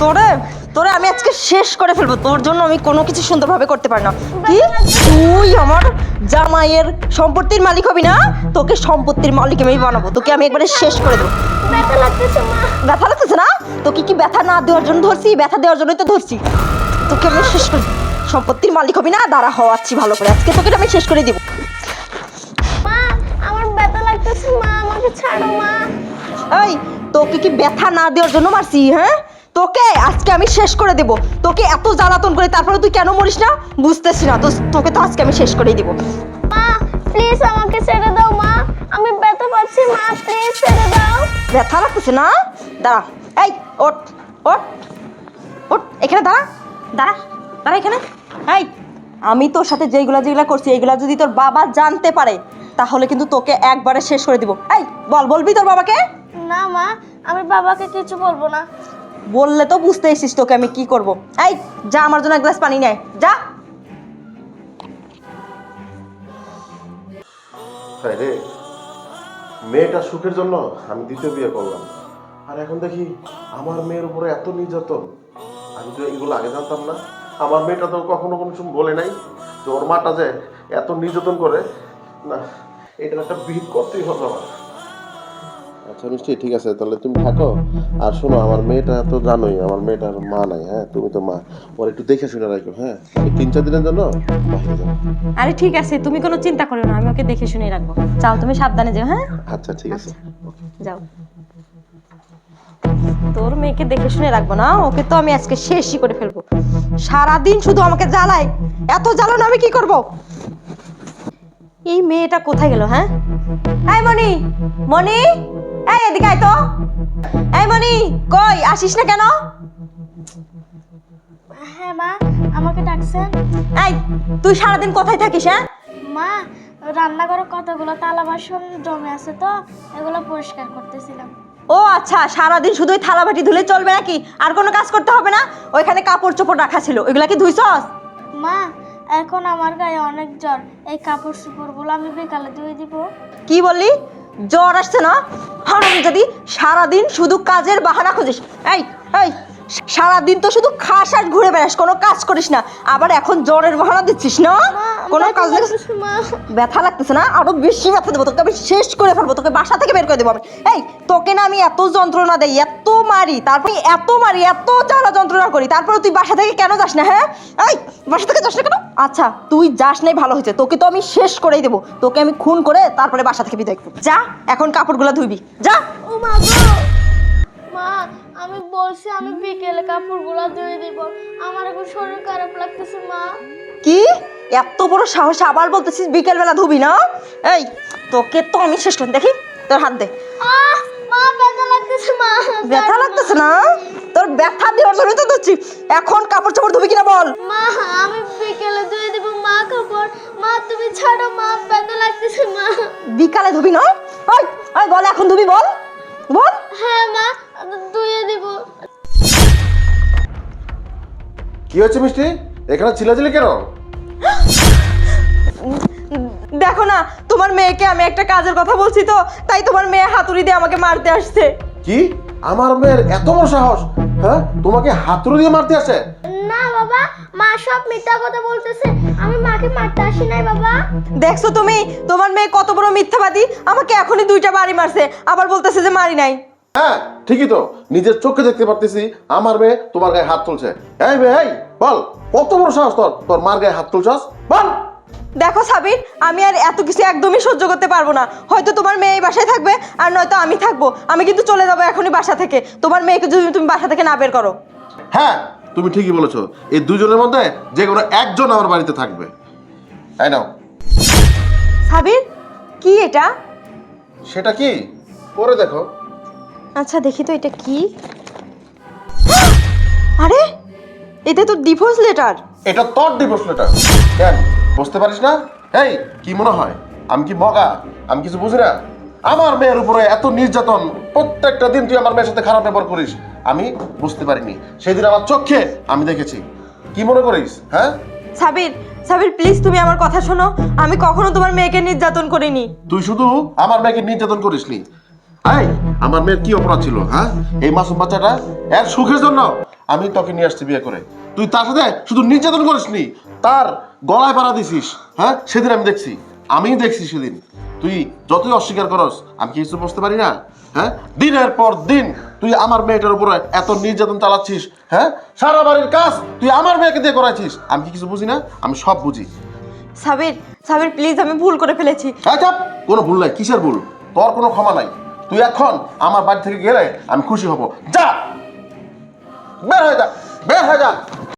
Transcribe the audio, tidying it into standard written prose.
তোরে তোরে আমি আজকে শেষ করে ফেলবো। তোর জন্য আমি কোনো কিছু সুন্দরভাবে করতে পারি না। কি তুই আমার জামাইয়ের সম্পত্তির মালিক হবি না? তোকে সম্পত্তির মালিক আমি বানাবো, তোকে আমি একবারে শেষ করে দেবো। ব্যথা লাগতেছে মা। ব্যথা লাগতেছে না? তোকে কি ব্যথা না দেওয়ার জন্য ধরছি? ব্যথা দেওয়ার জন্যই তো ধরছি। তোকে আমি শেষ করে দেবো। সম্পত্তির মালিক হবি না? দাঁড়া হওয়াচ্ছি ভালো করে, আজকে তোকে আমি শেষ করে দিব। মা আমার ব্যথা লাগতেছে মা, আমাকে ছাড়ো মা। এই তোকে কি ব্যথা না দেওয়ার জন্য মারছি? হ্যাঁ, তোকে আজকে আমি শেষ করে দেব। তোকে এত জ্বালাতন করে তারপরে তুই কেন মরিস না বুঝতেছি না। তো তোকে তো আজকে আমি শেষ করেই দেব। মা প্লিজ আমাকে ছেড়ে দাও মা, আমি ব্যথা পাচ্ছি মা, প্লিজ ছেড়ে দাও। ব্যথা লাগতেছে না? দাঁড়া, এই ওঠ ওঠ ওঠ, এখানে দাঁড়া দাঁড়া দাঁড়া এখানে। এই আমি তোর সাথে যেগুলা করছি এইগুলা যদি তোর বাবা জানতে পারে তাহলে কিন্তু তোকে একবারে শেষ করে দিব। এই বলবি তোর বাবাকে? না মা, আমি বাবাকে কিছু বলবো না। বললে তো বুঝতে এসিস তোকে আমি কি করব। এই যা আমার জন্য এক গ্লাস পানি নেয়, যা। তাই রে, মেয়েটা সুখের জন্য আমি দ্বিতীয় বিয়ে করলাম, আর এখন দেখি আমার মেয়ের উপরে এত নির্যাতন। আমি তো এগুলো আগে জানতাম না। আমার মেয়েটা তো কখনো কোনো সময় বলে নাই যে ওর মাটা যে এত নির্যাতন করে। না, এটা একটা বিহিত করতেই হবে আমার। আচ্ছা মিষ্টি, ঠিক আছে, তাহলে তুমি থাকো। আর শোনো, আমার মেয়েটা তো জানোই, আমার মেয়েটার মা নাই। হ্যাঁ, তুমি তো মা, ওর একটু দেখে শুনে রাখো। হ্যাঁ, আমি 3-4 দিনের জন্য বাইরে যাবো। আরে ঠিক আছে, তুমি কোনো চিন্তা করো না, আমি ওকে দেখে শুনে রাখবো। যাও তুমি সাবধানে যাও। হ্যাঁ আচ্ছা ঠিক আছে। যাও। তোর মেয়েকে দেখে শুনে রাখবো না, ওকে তো আমি আজকে শেষই করে ফেলবো। সারাদিন শুধু আমাকে জ্বালায়, এত জ্বালানো আমি কি করব? এই মেয়েটা কোথায় গেল? হ্যাঁ, এই মনি, মনি, এই এদিকে আয় তো। এই মনি, কই আসিস না কেন? হ্যাঁ মা, আমাকে ডাকছেন? এই তুই সারাদিন কোথায় থাকিস? হ্যাঁ মা, রান্নাঘরে কতগুলো থালা বাসন জমে আছে তো এগুলো পরিষ্কার করতেছিলাম। ও আচ্ছা, সারাদিন শুধুই থালা বাটি ধুলে চলবে নাকি? আর কোনো কাজ করতে হবে না? ওইখানে কাপড় চোপড় রাখা ছিল, ওইগুলা কি ধুইছস? মা এখন আমার গায়ে অনেক জ্বর, এই কাপড় চোপড়গুলো আমি বিকালে ধুয়ে দিব। কি বললি? জ্বর আসছে না? হারামজাদি, সারাদিন শুধু কাজের বাহানা খুঁজিস। এই এই সারাদিন তো শুধু খাস আর ঘুরে বেড়াস, কোনো কাজ করিস না, আবার এখন জ্বরের বাহানা দিচ্ছিস না? কোনো কাজ না। মা ব্যথা লাগতেছে না? আরো বেশি ব্যথা দেবো তোকে, আমি শেষ করে ফেলবো, তোকে বাসা থেকে বের করে দেবো আমি। এই তোকে না আমি এত যন্ত্রণা দেই, এত মারি, তারপরে এত মারি, এত জ্বালা যন্ত্রণা করি, তারপরে তুই বাসা থেকে কেন যাস না? হ্যাঁ, এই বাসা থেকে যাস না কেন? আচ্ছা তুই যাস নাই ভালো হয়েছে, তোকে তো আমি শেষ করেই দেবো, তোকে আমি খুন করে তারপরে বাসা থেকে বিদায় করবো। যা এখন কাপড়গুলো ধুইবি, যা। ও মা গো, মা আমি বলছি আমি বিকেলে কাপড়গুলো ধুয়ে দিব, আমার এখন শরীর খারাপ লাগতেছে মা। কি এত বড় সাহস, আবার বলতেছিস বিকেলবেলা ধুবি না? এই তোকে তো আমি শেষ করে, দেখি তোর হাত দে। মা ব্যথা লাগতেছে মা। ব্যথা লাগতেছে না? তোর ব্যথা দেওয়ার জন্য তো ধরছি। এখন কাপড় চোপড় ধুবি কিনা বল? মা আমি বিকেলে ধুয়ে দিব মা কাপড়, মা তুমি ছাড়ো মা, ব্যথা লাগতেছে মা। বিকালে ধুবি না? ওই ওই বল, এখন ধুবি বল, বল। হ্যাঁ মা ধুয়ে দিব। কি হচ্ছে মিষ্টি, এখানে চিল্লাচিল্লি কেন? দেখো না, তোমার মেয়েকে আমি একটা কাজের কথা বলছি তো, তাই তোমার মেয়ে হাতুড়ি দিয়ে আমাকে মারতে আসছে। কি, আমার মেয়ের এত বড় সাহস? হ্যাঁ, তোমাকে হাতুড়ি দিয়ে মারতে আসে? না বাবা, মা সব মিথ্যা কথা বলতেছে, আমি মাকে মারতে আসি নাই বাবা। দেখছো তুমি তোমার মেয়ে কত বড় মিথ্যাবাদী, আমাকে এখনই 2টা বাড়ি মারছে, আবার বলতেছে যে মারি নাই। হ্যাঁ ঠিকই তো, নিজের চোখে দেখতে পারতেছি আমার মেয়ে তোমার গায়ে হাত তুলছে। এই মেয়ে, এই বল, কত বড় সাহস তোর, তোর মার গায়ে হাত তুলছস? বল। দেখো সাবির, আমি আর এত কিছু একদমই সহ্য করতে পারবো না। হয়তো তোমার মেয়ে এই বাসায় থাকবে আর নয়তো আমি থাকবো। আমি কিন্তু চলে যাবো এখনই বাসা থেকে, তোমার মেয়েকে যদি তুমি বাসা থেকে না বের করো। হ্যাঁ তুমি ঠিকই বলেছো, এই দুজনের মধ্যে যে কোনো একজন আমার বাড়িতে থাকবে। তাই নাও। সাবির, কি এটা? সেটা কি পরে দেখো। আচ্ছা দেখি তো এটা কি। আরে এটা তো ডিভোর্স লেটার। এটা তোর ডিভোর্স লেটার। কেন বুঝতে পারিস না? এই কি মনে হয় আমি কি মগা, আমি কিছু বুঝি না? আমার মেয়ের উপরে এত নির্যাতন, প্রত্যেকটা দিন তুই আমার মেয়ের সাথে খারাপ ব্যবহার করিস, আমি বুঝতে পারিনি। সেদিন আমার চোখে আমি দেখেছি। কি মনে করিস? হ্যাঁ সাবির, সাবির প্লিজ তুমি আমার কথা শোনো, আমি কখনো তোমার মেয়েকে নির্যাতন করিনি। তুই শুধু আমার মেয়েকে নির্যাতন করিসনি। এই আমার মেয়ের কি অপরাধ ছিল? হ্যাঁ, এই মাসুম বাচ্চাটা এর সুখের জন্য আমি তোকে নিয়ে আসছি বিয়ে করে, তুই তার সাথে শুধু নির্যাতন করিসনি, তার গলায় পাড়া দিছিস। হ্যাঁ, সেদিন আমি দেখছি, আমিই দেখছি সেদিন। তুই যতই অস্বীকার করস, আমি কি কিছু বুঝতে পারি না? হ্যাঁ, দিনের পর দিন তুই আমার মেয়েটার উপরে এত নির্যাতন চালাচ্ছিস। হ্যাঁ, সারা বাড়ির কাজ তুই আমার মেয়েকে দিয়ে করাইছিস, আমি কি কিছু বুঝি না? আমি সব বুঝি। সাবির, সাবির প্লিজ, আমি ভুল করে ফেলেছি। চাপ, কোনো ভুল নাই। কিসের ভুল? তোর কোনো ক্ষমা নাই। তুই এখন আমার বাড়ি থেকে গেলে আমি খুশি হব। যা, বের হয়ে যা, বের হয়ে যা।